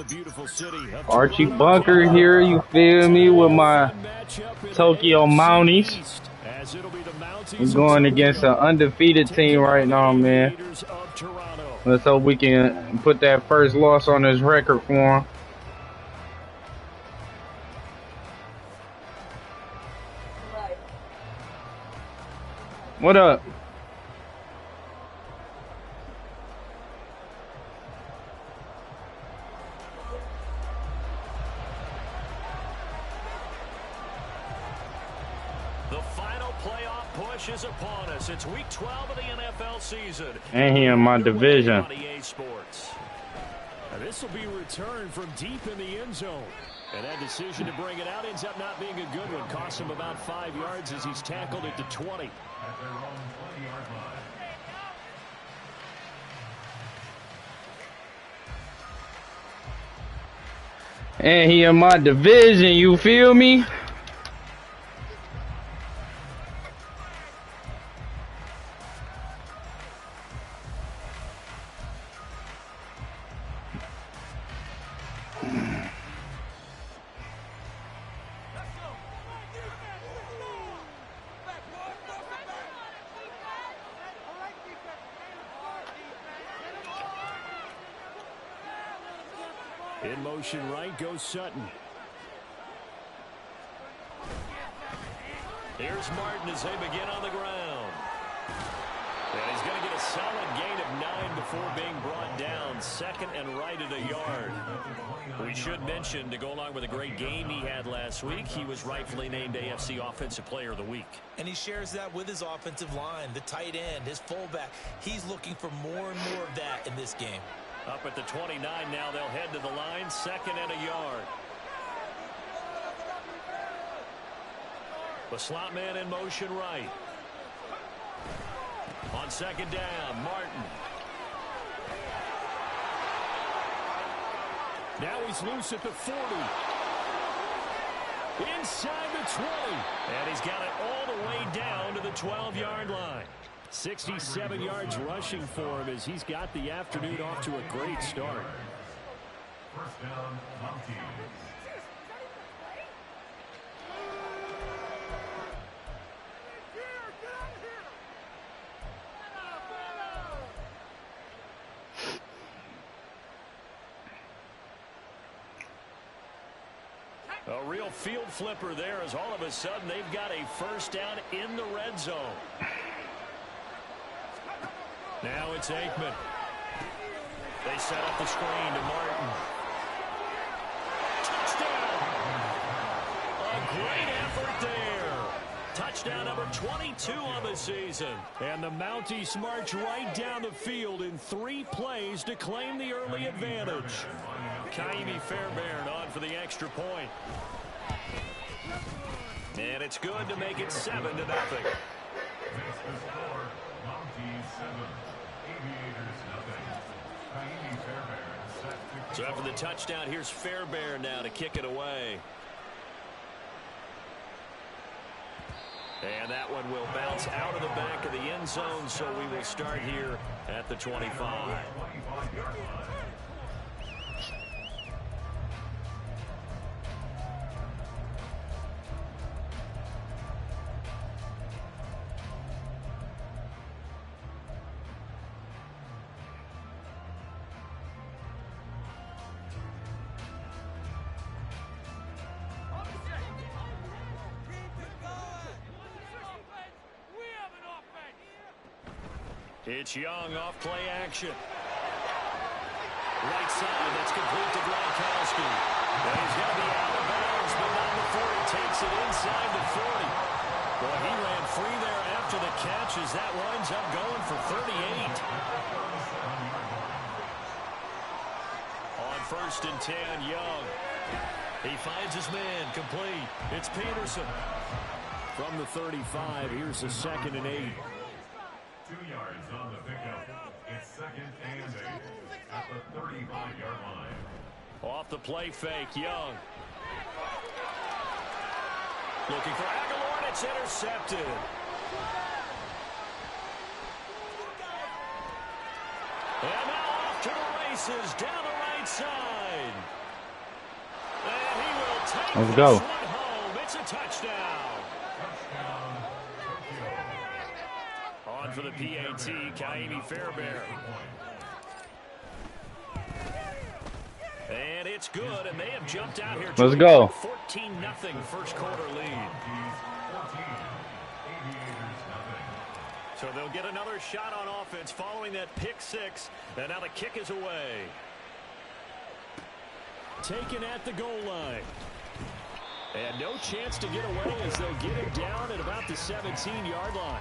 beautiful city of Archie Bunker here, you feel me, with my Tokyo Mounties. We're going against an undefeated team right now, man. Let's hope we can put that first loss on his record for him. What up? The final playoff push is upon us. It's week 12 of the NFL season. And he in my division. This will be returned from deep in the end zone. And that decision to bring it out ends up not being a good one. Cost him about 5 yards as he's tackled it to 20. And he in my division, you feel me? In motion right goes Sutton. Here's Martin as they begin on the ground. And he's going to get a solid gain of 9 before being brought down. Second and right at a yard. We should mention, to go along with a great game he had last week, he was rightfully named AFC Offensive Player of the Week. And he shares that with his offensive line, the tight end, his fullback. He's looking for more and more of that in this game. Up at the 29 now, they'll head to the line, second and a yard. The slot man in motion right. On second down, Martin. Now he's loose at the 40. Inside the 20. And he's got it all the way down to the 12-yard line. 67 yards rushing for him as he's got the afternoon off to a great start. First down, Mountie. A real field flipper there as all of a sudden they've got a first down in the red zone. Now it's Aikman. They set up the screen to Martin. Touchdown! A great effort there. Touchdown number 22 on the season. And the Mounties march right down the field in 3 plays to claim the early advantage. Kaimi Fairbairn on for the extra point. And it's good to make it 7-0. So after the touchdown, here's Fairbairn now to kick it away. And that one will bounce out of the back of the end zone, so we will start here at the 25. It's Young off play action. Right side, that's complete to Gronkowski. And he's going to be out of bounds, but not before he takes it inside the 40. Boy, he ran free there after the catch as that winds up going for 38. On first and 10, Young. He finds his man, complete. It's Peterson. From the 35, here's the second and 8. 2 yards on the pickup. It's second and 8 at the 35-yard line. Off the play fake, Young. Looking for Aguilar, and it's intercepted. And now off to the races down the right side. Let's go. It's a touchdown. On for the PAT, Kaimi Fairbairn. And it's good, and they have jumped out here. Let's go. 14-0 first quarter lead. So they'll get another shot on offense following that pick six. And now the kick is away. Taken at the goal line. And no chance to get away as they'll get it down at about the 17-yard line.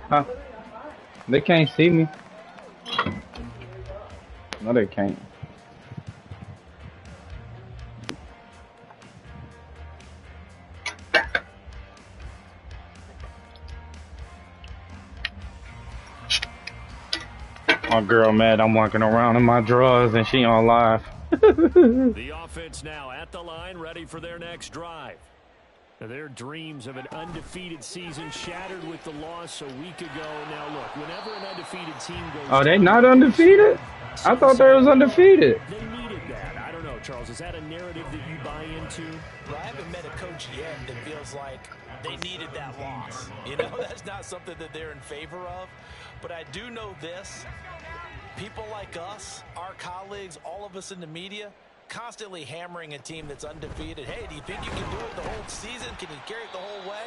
Huh? They can't see me. No, they can't. My girl mad I'm walking around in my drawers and she on live. The offense now at the line, ready for their next drive. Their dreams of an undefeated season shattered with the loss a week ago. Now look, whenever an undefeated team goes... Oh, they not undefeated? I thought they was undefeated. They needed that. I don't know, Charles. Is that a narrative that you buy into? Well, I haven't met a coach yet that feels like they needed that loss. You know, that's not something that they're in favor of. But I do know this. People like us, our colleagues, all of us in the media, constantly hammering a team that's undefeated. Hey, do you think you can do it the whole season? Can you carry it the whole way?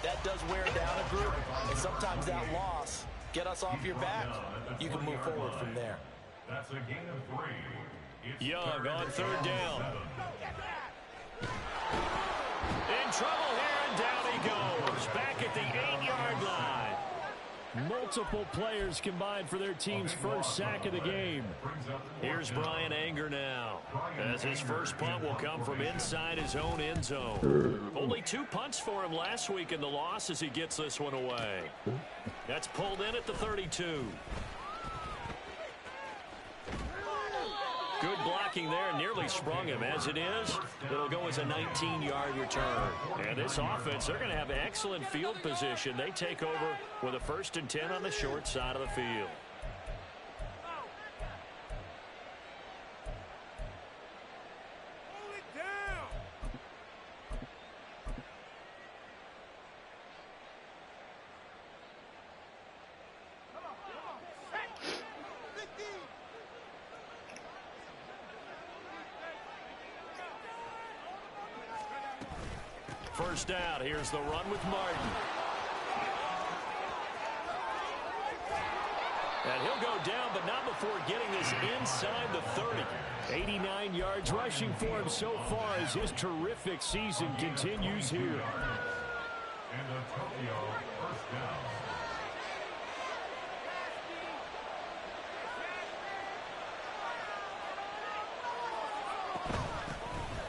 That does wear down a group. And sometimes that loss, get us off your back, you can move forward from there. That's a gain of 3. Young on third down. In trouble here, and down he goes. Back at the 8-yard line. Multiple players combined for their team's first sack of the game. Here's Brian Anger now, as his first punt will come from inside his own end zone. Only 2 punts for him last week in the loss as he gets this one away. That's pulled in at the 32. Good blocking there, nearly sprung him. As it is, it'll go as a 19-yard return. And this offense, they're going to have excellent field position. They take over with a 1st and 10 on the short side of the field. First down, here's the run with Martin. And he'll go down, but not before getting this inside the 30. 89 yards rushing for him so far as his terrific season continues here. And the Tokyo first down.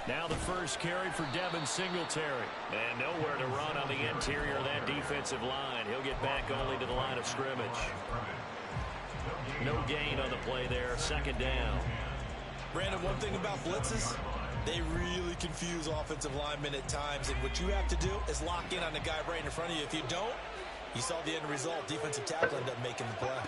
Now the first carry for Devin Singletary. And nowhere to run on the interior of that defensive line. He'll get back only to the line of scrimmage. No gain on the play there. 2nd down. Brandon, one thing about blitzes, they really confuse offensive linemen at times. And what you have to do is lock in on the guy right in front of you. If you don't, you saw the end result. Defensive tackle ended up making the play.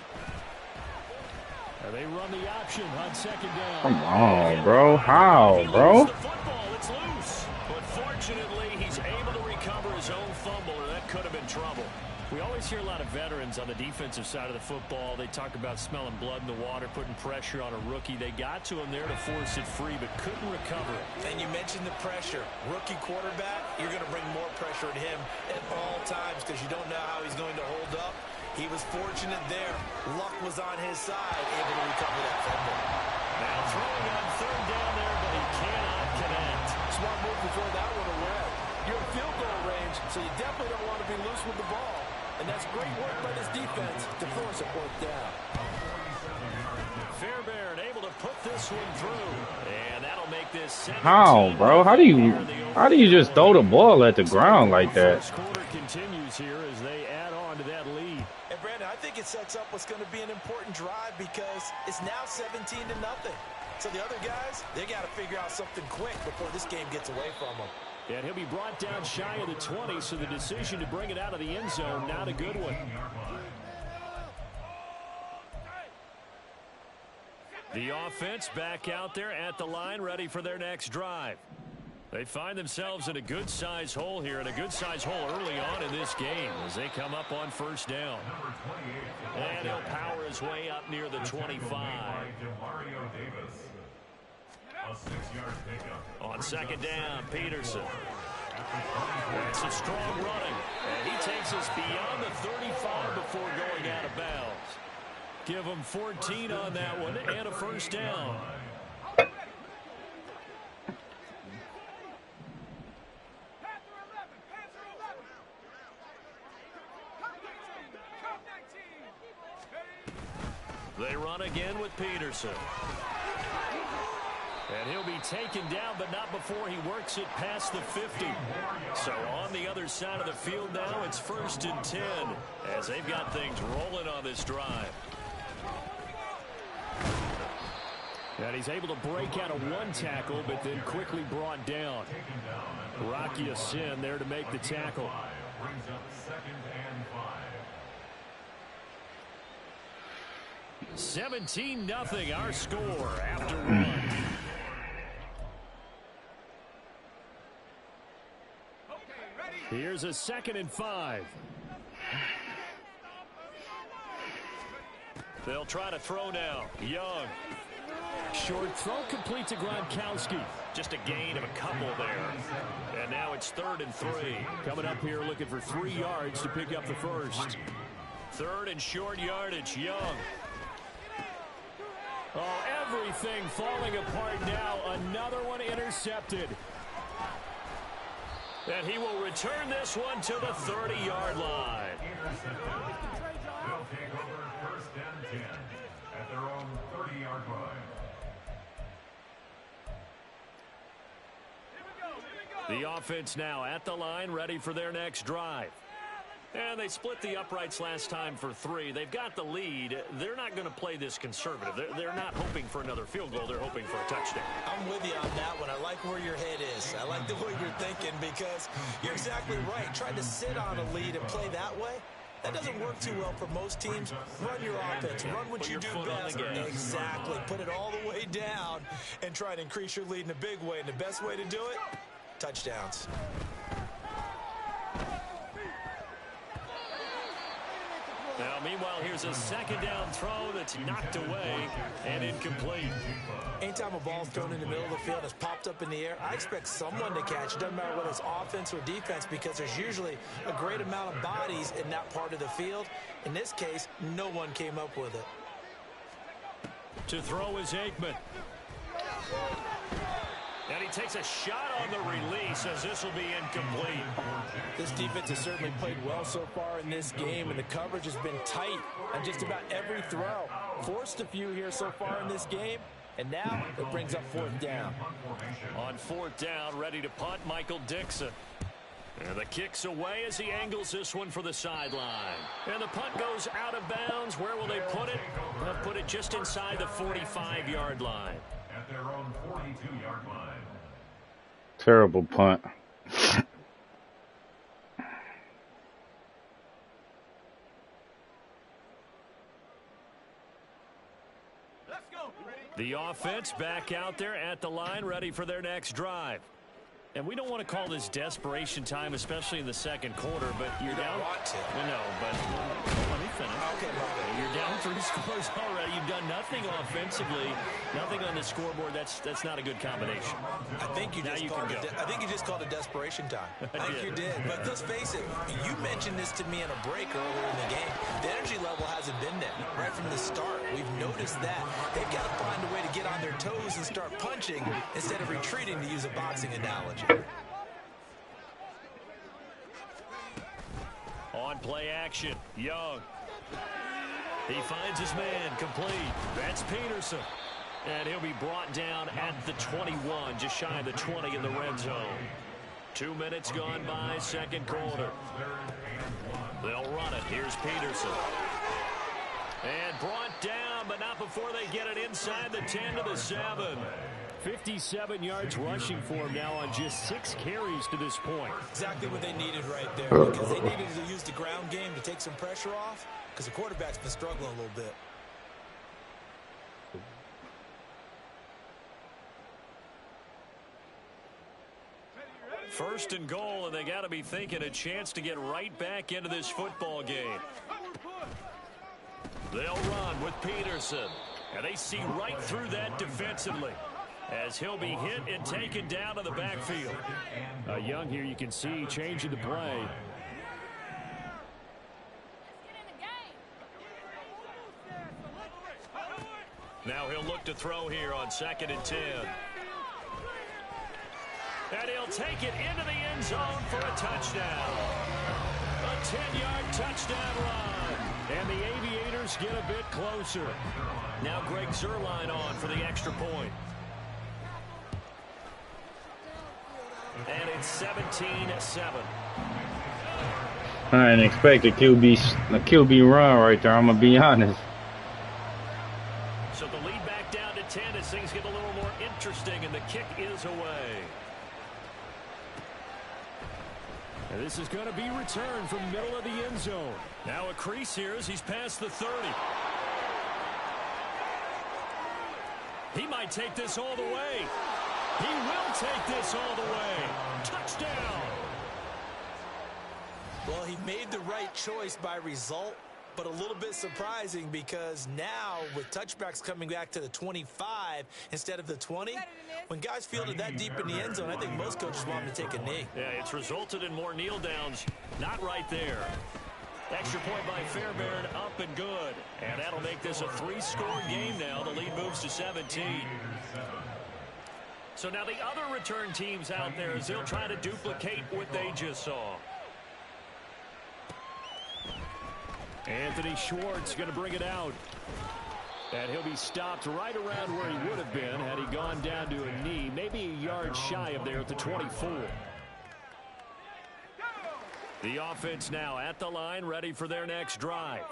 And they run the option on 2nd down. Come on, bro. How, bro? The football, it's loose. But fortunately, he's able to recover his own fumble, or that could have been trouble. We always hear a lot of veterans on the defensive side of the football. They talk about smelling blood in the water, putting pressure on a rookie. They got to him there to force it free, but couldn't recover it. And you mentioned the pressure. Rookie quarterback, you're going to bring more pressure at him at all times because you don't know how he's going to hold up. He was fortunate there. Luck was on his side, able to recover that fumble. Now throwing on 3rd down there, but he cannot connect. Smart move to throw that one away. You're in field goal range, so you definitely don't want to be loose with the ball. And that's great work by this defense to force a 4th down. Fairbairn able to put this one through. And that'll make this 17. How, bro? How do you just throw the ball at the ground like that? First quarter continues here as they add on to that lead. And Brandon, I think it sets up what's going to be an important drive because it's now 17-0. So the other guys, they got to figure out something quick before this game gets away from them. And he'll be brought down shy of the 20, so the decision to bring it out of the end zone, not a good one. The offense back out there at the line, ready for their next drive. They find themselves in a good-sized hole here, and a good-sized hole early on in this game as they come up on first down. And he'll power his way up near the 25. On second down, Peterson. That's a strong running, and he takes us beyond the 35 before going out of bounds. Give him 14 on that one and a first down. They run again with Peterson. And he'll be taken down, but not before he works it past the 50. So on the other side of the field now, it's 1st and 10 as they've got things rolling on this drive. And he's able to break out of one tackle, but then quickly brought down. Rocky Sin there to make the tackle. Brings up 2nd and 5. 17-0 our score after one. Here's a 2nd and 5. They'll try to throw now. Young. Short throw complete to Gronkowski. Just a gain of a couple there. And now it's 3rd and 3. Coming up here looking for 3 yards to pick up the first. 3rd and short yardage. Young. Oh, everything falling apart now. Another one intercepted. And he will return this one to the 30-yard line. They'll take over 1st and 10 at their own 30-yard line. The offense now at the line, ready for their next drive. And they split the uprights last time for 3. They've got the lead. They're not going to play this conservative. They're not hoping for another field goal. They're hoping for a touchdown. I'm with you on that one. I like where your head is. I like the way you're thinking because you're exactly right. Trying to sit on a lead and play that way, that doesn't work too well for most teams. Run your offense. Run what you do best. Exactly. Put it all the way down and try to increase your lead in a big way. And the best way to do it, touchdowns. Now, meanwhile, here's a 2nd down throw that's knocked away and incomplete. Anytime a ball's thrown in the middle of the field and it's popped up in the air, I expect someone to catch. It doesn't matter whether it's offense or defense because there's usually a great amount of bodies in that part of the field. In this case, no one came up with it. To throw is Aikman. And he takes a shot on the release as this will be incomplete. This defense has certainly played well so far in this game, and the coverage has been tight on just about every throw. Forced a few here so far in this game, and now it brings up 4th down. On 4th down, ready to punt, Michael Dixon. And the kick's away as he angles this one for the sideline. And the punt goes out of bounds. Where will they put it? They'll put it just inside the 45-yard line. At their own 42-yard line. Terrible punt. The offense back out there at the line, ready for their next drive. And we don't want to call this desperation time, especially in the 2nd quarter, but you're down. Want to. No, but let me finish. Okay, You're down 3 scores already. You've done nothing offensively, nothing on the scoreboard. That's not a good combination. I think you just called it desperation time. I think you did. But let's face it, you mentioned this to me in a break earlier in the game. The energy level hasn't been there right from the start. We've noticed that. They've got to find a way to get on their toes and start punching instead of retreating, to use a boxing analogy. On play action, Young. He finds his man, complete. That's Peterson. And he'll be brought down at the 21, just shy of the 20 in the red zone. 2 minutes gone by, 2nd quarter. They'll run it. Here's Peterson. And brought down, but not before they get it inside the 10 to the 7. 57 yards rushing for him now on just 6 carries to this point. Exactly what they needed right there, because they needed to use the ground game to take some pressure off, because the quarterback's been struggling a little bit. First and goal, and they got to be thinking a chance to get right back into this football game. They'll run with Peterson, and they see right through that defensively as he'll be hit and taken down to the backfield. Young here, you can see changing the play. Now he'll look to throw here on 2nd and 10. And he'll take it into the end zone for a touchdown. A 10-yard touchdown run. And the Aviators get a bit closer. Now Greg Zuerlein on for the extra point. And it's 17-7. I didn't expect a QB run right there, I'm going to be honest. So the lead back down to 10 as things get a little more interesting, and the kick is away. And this is going to be returned from the middle of the end zone. Now a crease here as he's past the 30. He might take this all the way. He will take this all the way. Touchdown. Well, he made the right choice by result, but a little bit surprising because now with touchbacks coming back to the 25 instead of the 20, when guys fielded that deep in the end zone, I think most coaches want them to take a knee. Yeah, it's resulted in more kneel downs. Not right there. Extra point by Fairbairn, up and good. And that'll make this a 3-score game now. The lead moves to 17. So now the other return teams out there as they'll try to duplicate what they just saw. Anthony Schwartz going to bring it out. And he'll be stopped right around where he would have been had he gone down to a knee, maybe a yard shy of there at the 24. The offense now at the line, ready for their next drive.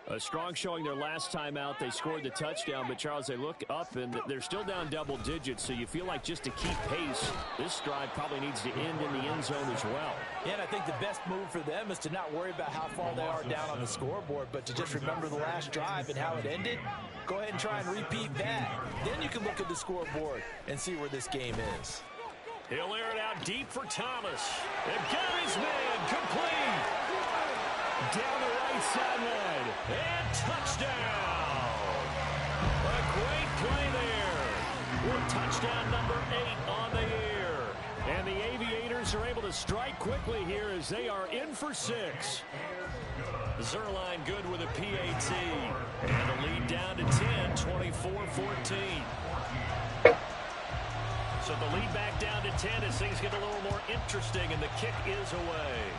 A strong showing their last time out. They scored the touchdown, but Charles, they look up and they're still down double digits, so you feel like just to keep pace, this drive probably needs to end in the end zone as well. Yeah, and I think the best move for them is to not worry about how far they are down on the scoreboard, but to just remember the last drive and how it ended. Go ahead and try and repeat that. Then you can look at the scoreboard and see where this game is. He'll air it out deep for Thomas. They've got his man complete. Down the right sideline. And touchdown. A great play there. With touchdown number 8 on the year. And the Aviators are able to strike quickly here as they are in for 6. Zuerlein good with a PAT. And the lead down to 10, 24-14. So the lead back down to 10 as things get a little more interesting, and the kick is away.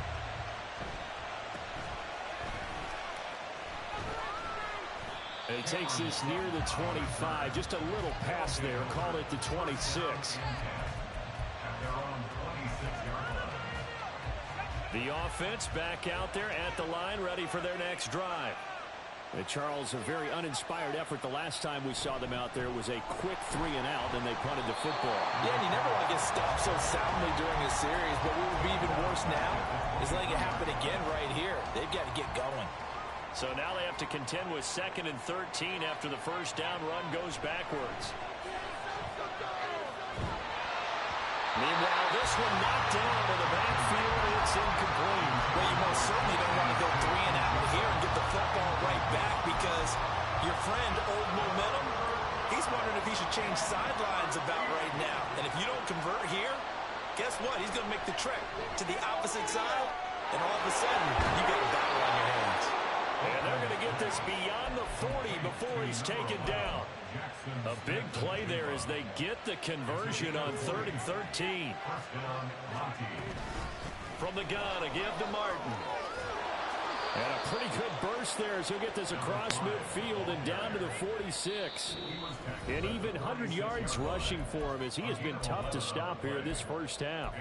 And he takes this near the 25, just a little pass there, called it the 26. The offense back out there at the line, ready for their next drive. And Charles, a very uninspired effort the last time we saw them out there. It was a quick 3-and-out, and they punted the football. Yeah, and you never want to get stopped so soundly during a series, but what would be even worse now is letting it happen again right here. They've got to get going. So now they have to contend with 2nd and 13 after the first down run goes backwards. Meanwhile, this one knocked down to the backfield. It's incomplete. Well, you most certainly don't want to go 3-and-out here and get the football right back because your friend, Old Momentum, he's wondering if he should change sidelines about right now. And if you don't convert here, guess what? He's going to make the trek to the opposite side, and all of a sudden, you got a battle on your hands. And they're going to get this beyond the 40 before he's taken down. A big play there as they get the conversion on 3rd and 13. From the gun, a give to Martin. And a pretty good burst there as he'll get this across midfield and down to the 46. And even 100 yards rushing for him as he has been tough to stop here this first half.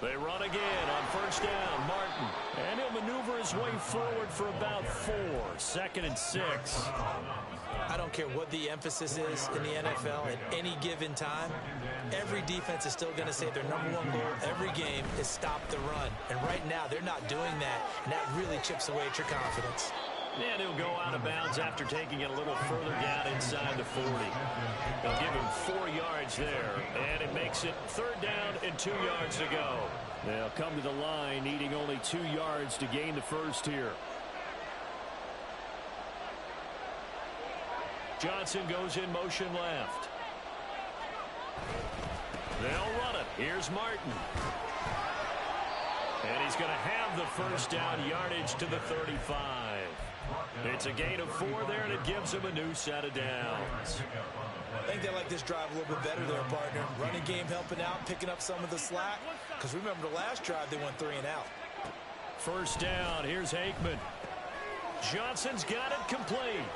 They run again on first down. Martin. And he'll maneuver his way forward for about 4. 2nd and 6. I don't care what the emphasis is in the NFL at any given time. Every defense is still going to say their number 1 goal every game is stop the run. And right now, they're not doing that. And that really chips away at your confidence. And he'll go out of bounds after taking it a little further down inside the 40. They'll give him 4 yards there, and it makes it 3rd down and 2 yards to go. They'll come to the line needing only 2 yards to gain the first here. Johnson goes in motion left. They'll run it. Here's Martin. And he's going to have the first down yardage to the 35. It's a gain of 4 there, and it gives him a new set of downs. I think they like this drive a little bit better there, partner. Running game helping out, picking up some of the slack. Because remember the last drive, they went 3 and out. First down, here's Aikman. Johnson's got it complete.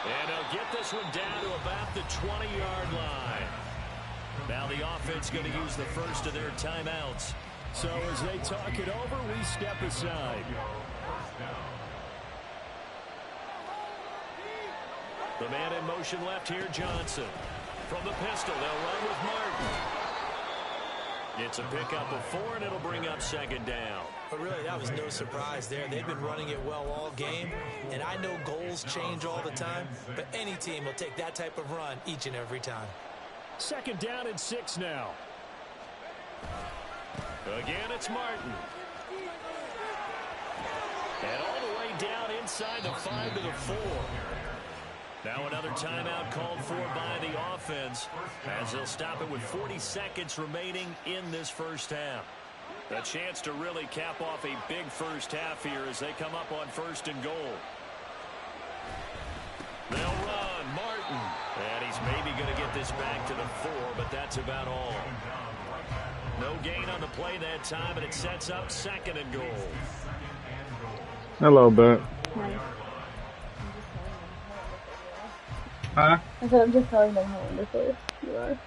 And he'll get this one down to about the 20-yard line. Now the offense going to use the first of their timeouts. So as they talk it over, we step aside. The man in motion left here, Johnson. From the pistol, they'll run with Martin. It's a pickup of 4, and it'll bring up 2nd down. But really, that was no surprise there. They've been running it well all game, and I know goals change all the time, but any team will take that type of run each and every time. 2nd down and 6 now. Again, it's Martin. And all the way down inside the 5 to the 4. Now another timeout called for by the offense as they'll stop it with 40 seconds remaining in this first half. A chance to really cap off a big first half here as they come up on 1st and goal. They'll run Martin. And he's maybe going to get this back to the 4, but that's about all. No gain on the play that time, and it sets up 2nd and goal. Hello, Bert. Huh? I said I'm just telling them how wonderful you are.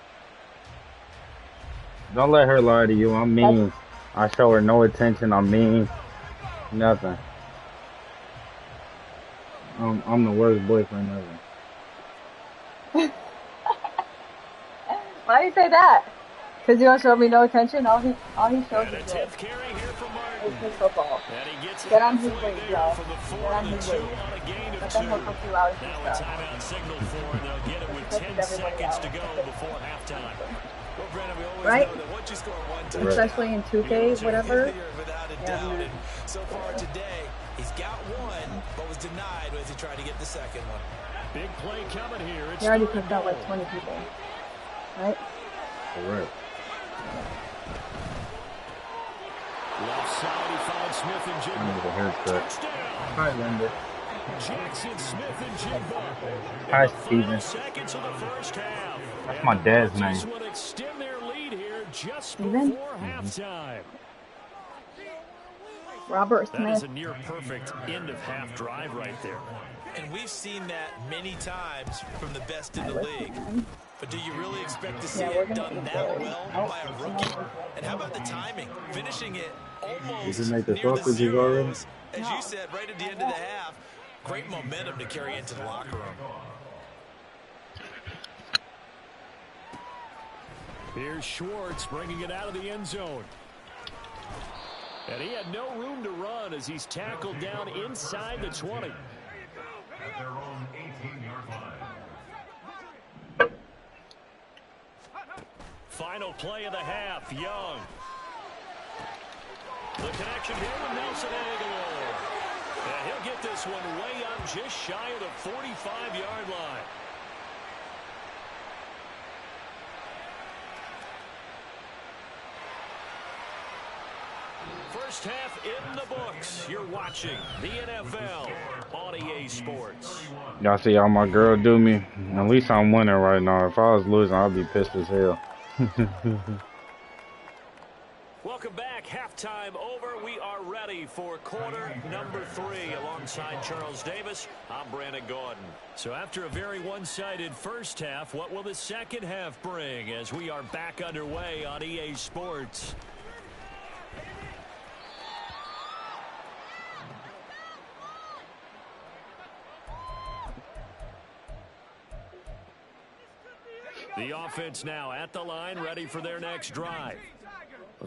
Don't let her lie to you. I'm mean. I show her no attention. I'm mean. Nothing. I'm the worst boyfriend ever. Why do you say that? Because you don't show me no attention. All he shows is his football. Get on his way, bro. Get on his way. Let them hook up 2 hours and Now a timeout signal for, and they'll get it with 10 seconds to go before halftime. Well, Brandon, we always right? know that once you score 1 touchdown, especially in 2K, whatever. Without a doubt. And so far today, he's got 1, but was denied as he tried to get the 2nd one. Big play coming here. He already picked out like 20 people, right? Correct. Left side, he finds Smith and Jigba. I need a haircut. Hi, Linda. Jackson, Smith, and Jigba. Hi, Steven. Seconds of the first half. That's my dad's name. Will extend their lead here just Steven? before halftime. Robert That is Smith. a near perfect end of half drive right there. And we've seen that many times from the best in the league. But do you really expect to see it done that well by a rookie? And how about the timing? Finishing it almost make the near the sausages already? zeros. As you said, right at the end of the half. Great momentum to carry into the locker room. Here's Schwartz bringing it out of the end zone. And he had no room to run as he's tackled down inside the 20. At their own 18-yard line. Final play of the half, Young. The connection here with Nelson Aguilar. And he'll get this one way up just shy of the 45-yard line. First half in the books. You're watching the NFL on EA Sports. Y'all see how my girl do me? At least I'm winning right now. If I was losing, I'd be pissed as hell. Welcome back. Halftime over. We are ready for quarter number 3 alongside Charles Davis. I'm Brandon Gordon. So after a very one-sided first half, what will the second half bring as we are back underway on EA Sports? The offense now at the line, ready for their next drive.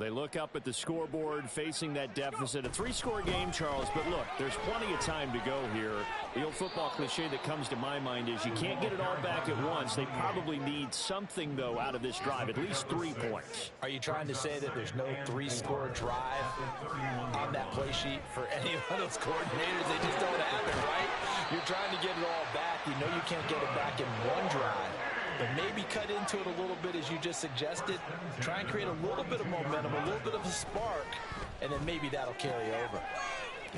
They look up at the scoreboard facing that deficit. A 3-score game, Charles, but look, there's plenty of time to go here. The old football cliche that comes to my mind is you can't get it all back at once. They probably need something, though, out of this drive, at least 3 points. Are you trying to say that there's no 3-score drive on that play sheet for any of those coordinators? They just don't have it, right? You're trying to get it all back. You know you can't get it back in one drive. But maybe cut into it a little bit as you just suggested. Try and create a little bit of momentum, a little bit of a spark, and then maybe that'll carry over.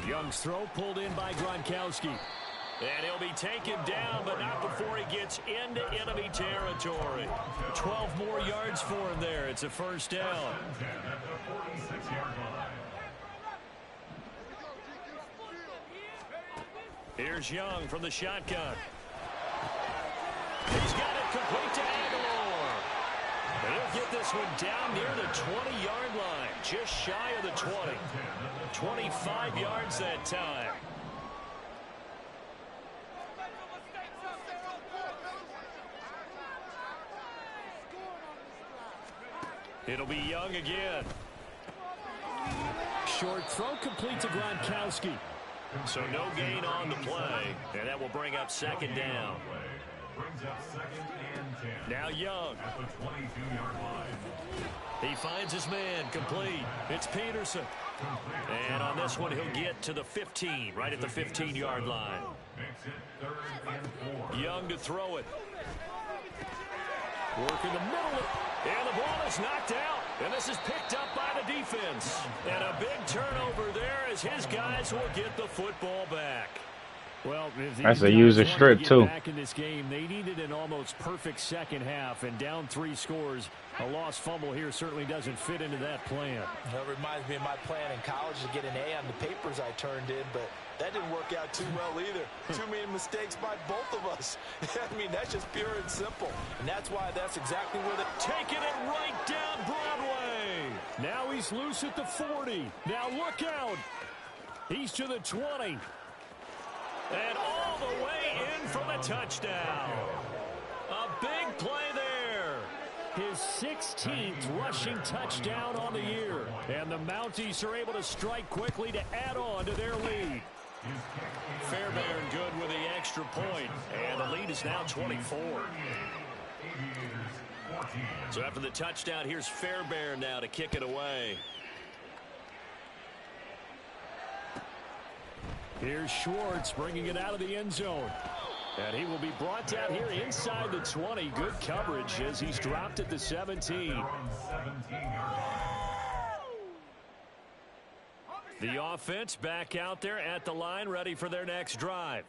Young's throw pulled in by Gronkowski. And he'll be taken down, but not before he gets into enemy territory. 12 more yards for him there. It's a first down. Here's Young from the shotgun. He's got it complete to Aguilar. He'll get this one down near the 20-yard line, just shy of the 20. 25 yards that time. It'll be Young again. Short throw complete to Gronkowski. So no gain on the play, and that will bring up second down. Now Young. He finds his man complete. It's Peterson. And on this one, he'll get to the 15, right at the 15-yard line. Young to throw it. Work in the middle. And the ball is knocked out. And this is picked up by the defense. And a big turnover there as his guys will get the football back. Well, that's a user strip too. Back in this game, they needed an almost perfect second half, and down 3 scores. A lost fumble here certainly doesn't fit into that plan. That reminds me of my plan in college to get an A on the papers I turned in, but that didn't work out too well either. Too many mistakes by both of us. I mean, that's just pure and simple, and that's why that's exactly where they're taking it right down Broadway. Now he's loose at the 40. Now look out. He's to the 20. And all the way in for the touchdown. A big play there. His 16th rushing touchdown on the year. And the Mounties are able to strike quickly to add on to their lead. Fairbairn good with the extra point. And the lead is now 24. So after the touchdown, here's Fairbairn now to kick it away. Here's Schwartz bringing it out of the end zone. And he will be brought down here inside the 20. Good coverage as he's dropped at the 17. The offense back out there at the line, ready for their next drive.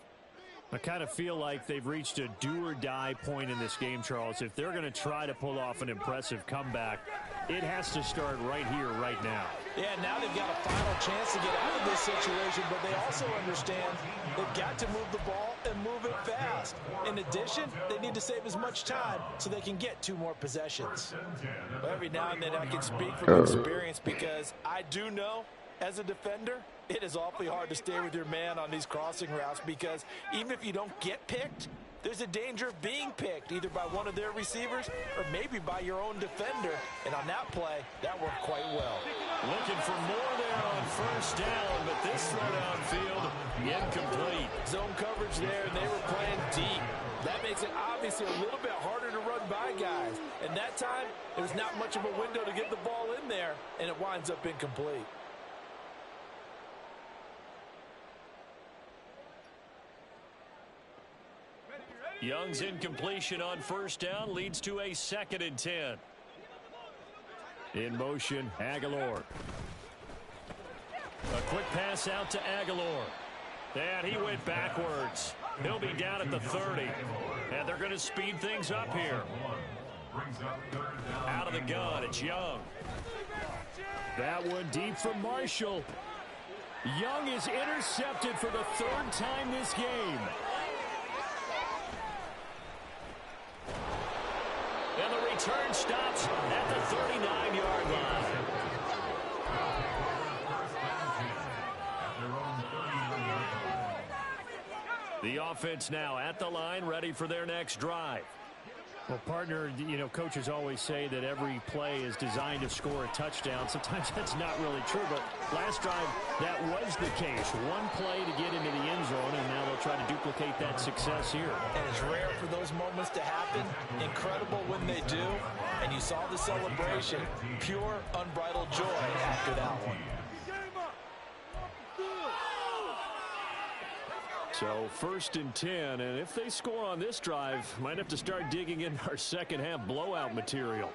I kind of feel like they've reached a do-or-die point in this game, Charles. If they're going to try to pull off an impressive comeback, it has to start right here, right now. Yeah, now they've got a final chance to get out of this situation, but they also understand they've got to move the ball and move it fast. In addition, they need to save as much time so they can get 2 more possessions. But every now and then I can speak from experience because I do know, as a defender, it is awfully hard to stay with your man on these crossing routes because even if you don't get picked, there's a danger of being picked either by one of their receivers or maybe by your own defender. And on that play, that worked quite well. Looking for more there on first down, but this throw downfield incomplete. Zone coverage there, and they were playing deep. That makes it obviously a little bit harder to run by guys. And that time, there's not much of a window to get the ball in there, and it winds up incomplete. Young's incompletion on first down leads to a 2nd and 10. In motion, Aguilar. A quick pass out to Aguilar. And he went backwards. He'll be down at the 30. And they're going to speed things up here. Out of the gun, it's Young. That one deep from Marshall. Young is intercepted for the 3rd time this game. And the return stops at the 39-yard line. The offense now at the line, ready for their next drive. Well, partner, you know, coaches always say that every play is designed to score a touchdown. Sometimes that's not really true, but last drive, that was the case. One play to get into the end zone, and now they'll try to duplicate that success here. And it's rare for those moments to happen. Incredible when they do. And you saw the celebration. Pure, unbridled joy after that one. So 1st and 10, and if they score on this drive, might have to start digging in our second half blowout material.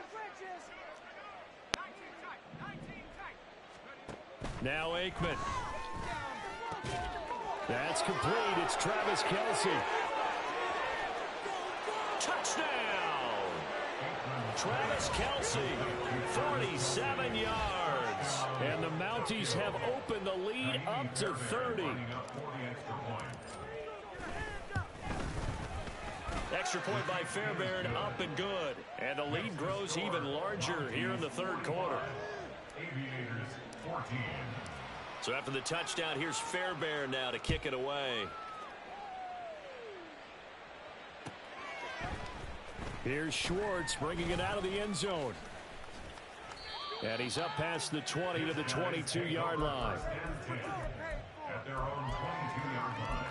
Now Aikman. That's complete. It's Travis Kelce. Touchdown! Travis Kelce, 47 yards. And the Mounties have opened the lead up to 30. Extra point by Fairbairn, up and good. And the lead grows even larger here in the third quarter. So after the touchdown, here's Fairbairn now to kick it away. Here's Schwartz bringing it out of the end zone. And he's up past the 20 to the 22-yard line. At their own 22-yard line.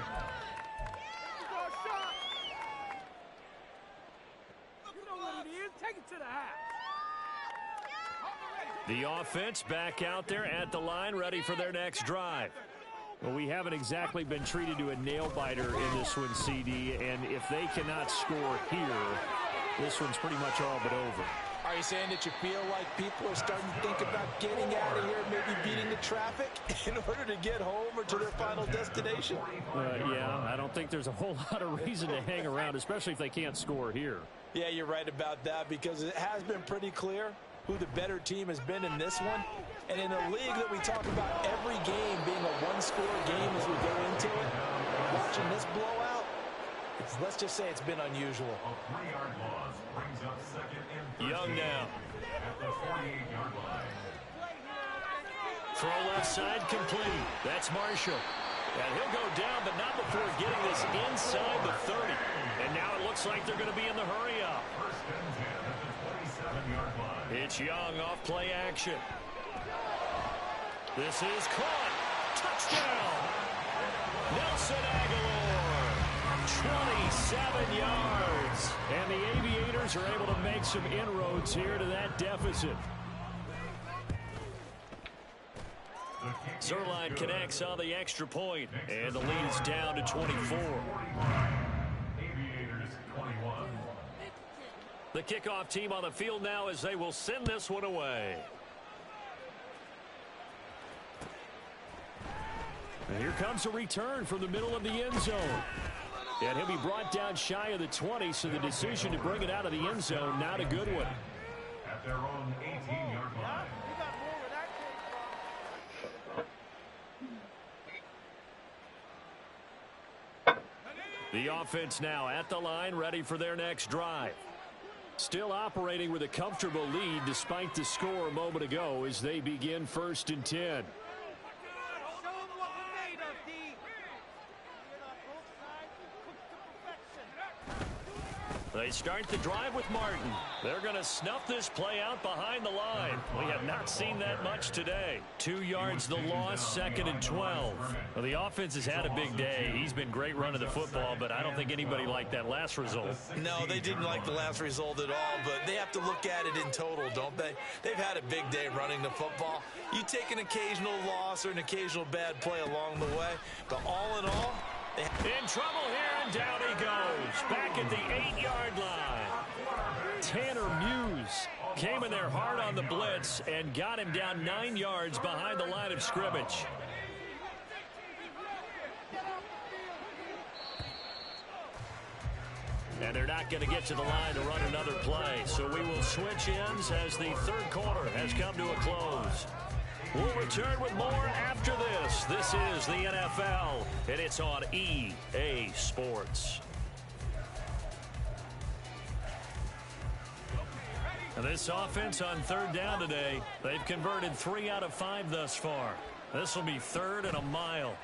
Take it to the half. The offense back out there at the line, ready for their next drive. Well, we haven't exactly been treated to a nail-biter in this one, CD, and if they cannot score here, this one's pretty much all but over. Are you saying that you feel like people are starting to think about getting out of here, maybe beating the traffic in order to get home or to their final destination? Yeah, I don't think there's a whole lot of reason to hang around, especially if they can't score here. Yeah, you're right about that, because it has been pretty clear who the better team has been in this one. And in a league that we talk about every game being a one-score game as we go into it, watching this blowout, let's just say it's been unusual. A 3-yard loss brings up 2nd and 13. Young now. At the 48-yard line. Throw left side complete. That's Marshall. And he'll go down, but not before getting this inside the 30. And now it looks like they're going to be in the hurry-up. 1st and 10 at the 27-yard line. It's Young off play action. This is caught. Touchdown. Nelson Aguilar. 27 yards. And the Aviators are able to make some inroads here to that deficit. Zerline connects on the extra point, and the lead is down to 24. Aviators 21. The kickoff team on the field now as they will send this one away. And here comes a return from the middle of the end zone. And he'll be brought down shy of the 20, so the decision to bring it out of the end zone, not a good one. At their own 18-yard line. The offense now at the line, ready for their next drive. Still operating with a comfortable lead despite the score a moment ago as they begin 1st and 10. They start the drive with Martin. They're going to snuff this play out behind the line. We have not seen that much today. 2 yards the loss, 2nd and 12. Well, the offense has had a big day. He's been great running the football, but I don't think anybody liked that last result. No, they didn't like the last result at all, but they have to look at it in total, don't they? They've had a big day running the football. You take an occasional loss or an occasional bad play along the way, but all in all, in trouble here, and down he goes. Back at the 8-yard line. Tanner Muse came in there hard on the blitz and got him down 9 yards behind the line of scrimmage. And they're not going to get to the line to run another play. So we will switch ends as the third quarter has come to a close. We'll return with more after this. This is the NFL, and it's on EA Sports. And this offense on 3rd down today, they've converted 3 out of 5 thus far. This will be 3rd and a mile.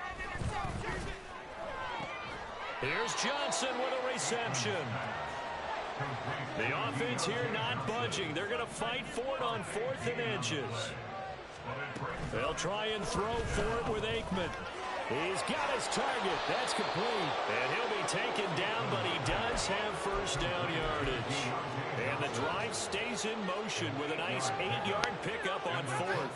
Here's Johnson with a reception. The offense here not budging. They're going to fight for it on 4th and inches. They'll try and throw for it with Aikman. He's got his target. That's complete. And he'll be taken down, but he does have first down yardage. And the drive stays in motion with a nice 8-yard pickup on 4th.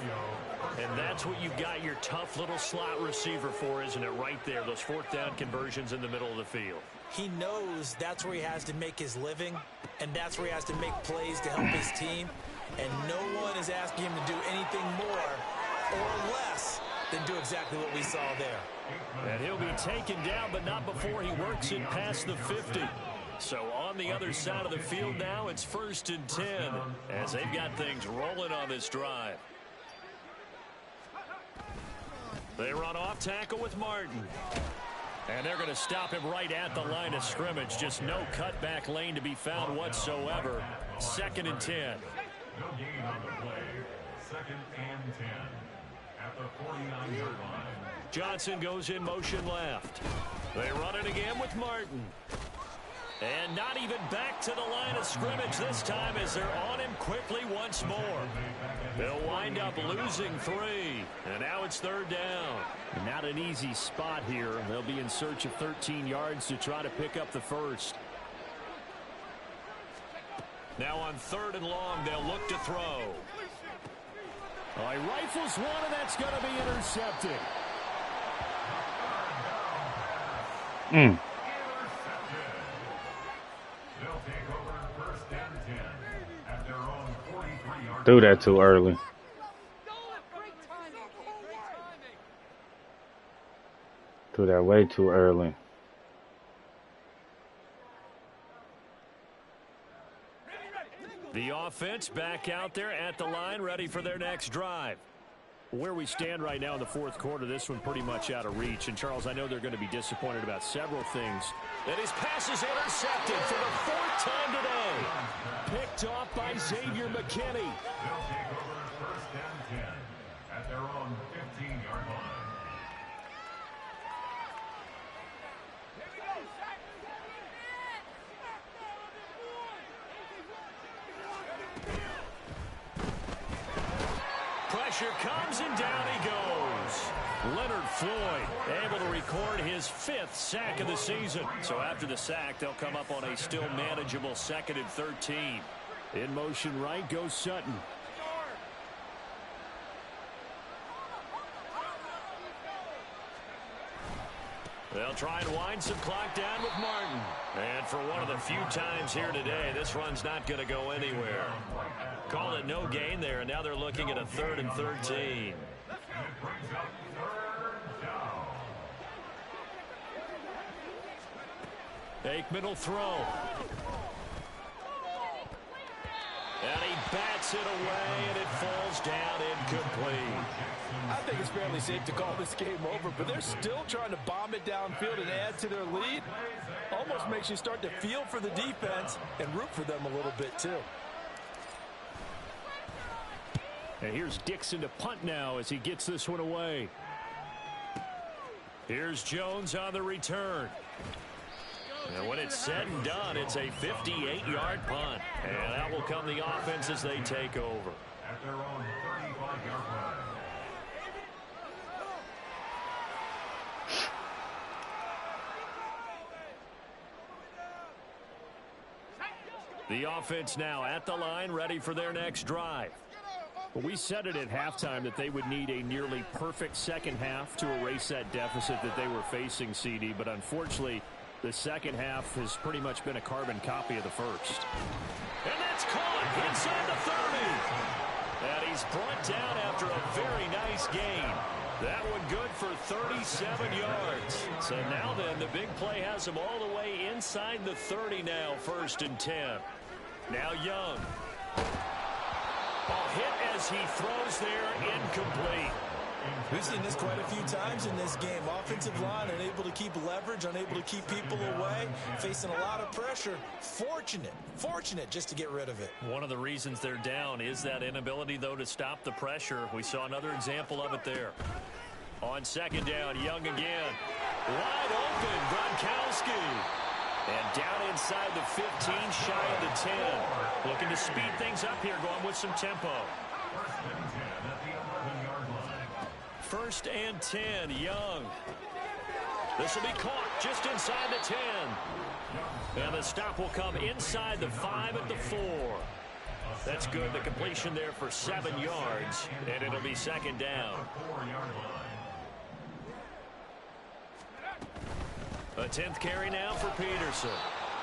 And that's what you've got your tough little slot receiver for, isn't it? Right there, those 4th down conversions in the middle of the field. He knows that's where he has to make his living, and that's where he has to make plays to help his team. And no one is asking him to do anything more or less than do exactly what we saw there. And he'll be taken down, but not before he works it past the 50. So on the other side of the field now, it's 1st and 10 as they've got things rolling on this drive. They run off tackle with Martin. And they're going to stop him right at the line of scrimmage. Just no cutback lane to be found whatsoever. 2nd and 10. No gain on the play. 2nd and 10 at the 49-yard line. Johnson goes in motion left. They run it again with Martin. And not even back to the line of scrimmage this time as they're on him quickly once more. They'll wind up losing 3. And now it's 3rd down. Not an easy spot here. They'll be in search of 13 yards to try to pick up the first. Now on 3rd and long, they'll look to throw. He rifles one, and that's going to be intercepted. Threw that too early. Threw that way too early. The offense back out there at the line, ready for their next drive. Where we stand right now in the 4th quarter, this one pretty much out of reach. And, Charles, I know they're going to be disappointed about several things. And his pass is intercepted for the 4th time today. Picked off by Xavier McKinney. They'll take over 1st and 10 at their own 15-yard line. Pressure comes and down he goes. Leonard Floyd able to record his 5th sack of the season. So after the sack, they'll come up on a still manageable 2nd and 13. In motion right goes Sutton. They'll try and wind some clock down with Martin. And for one of the few times here today, this run's not going to go anywhere. Call it no gain there, and now they're looking at a 3rd and 13. Aikman will throw. And he bats it away, and it falls down incomplete. I think it's fairly safe to call this game over, but they're still trying to bomb it downfield and add to their lead. Almost makes you start to feel for the defense and root for them a little bit, too. And here's Dixon to punt now as he gets this one away. Here's Jones on the return. And when it's said and done, it's a 58-yard punt. And that will come the offense as they take over. At their own 35-yard line. The offense now at the line, ready for their next drive. Well, we said it at halftime that they would need a nearly perfect second half to erase that deficit that they were facing, CD. But unfortunately, the second half has pretty much been a carbon copy of the first. And that's caught inside the 30. And he's brought down after a very nice gain. That one good for 37 yards. So now then, the big play has him all the way inside the 30 now, 1st and 10. Now Young. A hit as he throws there, incomplete. We've seen this quite a few times in this game. Offensive line unable to keep leverage, unable to keep people away, facing a lot of pressure. Fortunate just to get rid of it. One of the reasons they're down is that inability, though, to stop the pressure. We saw another example of it there. On 2nd down, Young again. Wide open, Gronkowski. And down inside the 15, shy of the 10. Looking to speed things up here, going with some tempo. First and 10, Young. This will be caught just inside the 10. And the stop will come inside the 5 at the 4. That's good. The completion there for 7 yards. And it'll be second down. A 10th carry now for Peterson.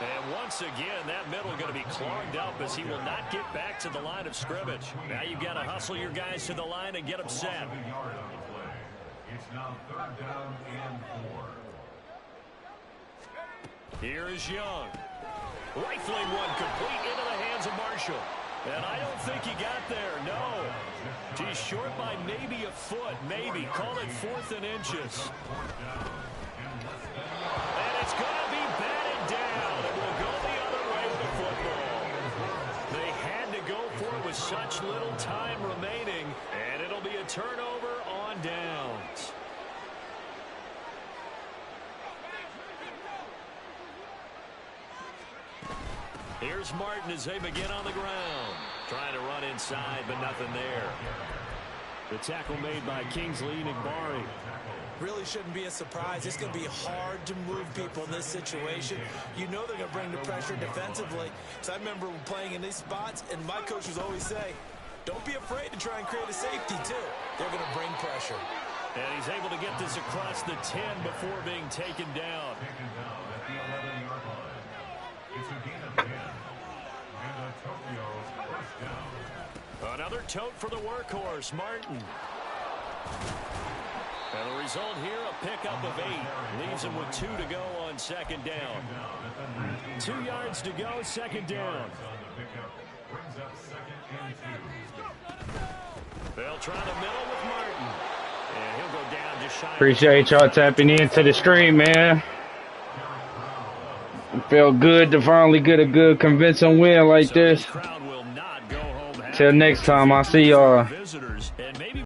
And once again, that middle going to be clogged up as he will not get back to the line of scrimmage. Now you've got to hustle your guys to the line and get them set. It's now 3rd down and 4. Here is Young. Rifling one complete into the hands of Marshall. And I don't think he got there, no. He's short by maybe a foot, maybe. Call it 4th and inches. And it's going to be batted down. It will go the other way with the football. They had to go for it with such little time remaining. And it'll be a turnover on downs. Here's Martin as they begin on the ground. Trying to run inside, but nothing there. The tackle made by Kingsley Enagbari. Really shouldn't be a surprise. It's going to be hard to move people in this situation. You know they're going to bring the pressure defensively. So I remember playing in these spots, and my coaches always say, don't be afraid to try and create a safety, too. They're going to bring pressure. And he's able to get this across the 10 before being taken down. Taken down at the 11-yard line. It's a gain of 10. And a Tokyo's first down. Another tote for the workhorse, Martin. And the result here, a pickup of 8. Leaves him with 2 to go on second down. 2 yards to go, second down. Brings up 2nd and 2. They'll try the middle with Martin. And he'll go down just shy. Appreciate y'all tapping into the stream, man. It felt good to finally get a good convincing win like this. Till next time, I'll see y'all.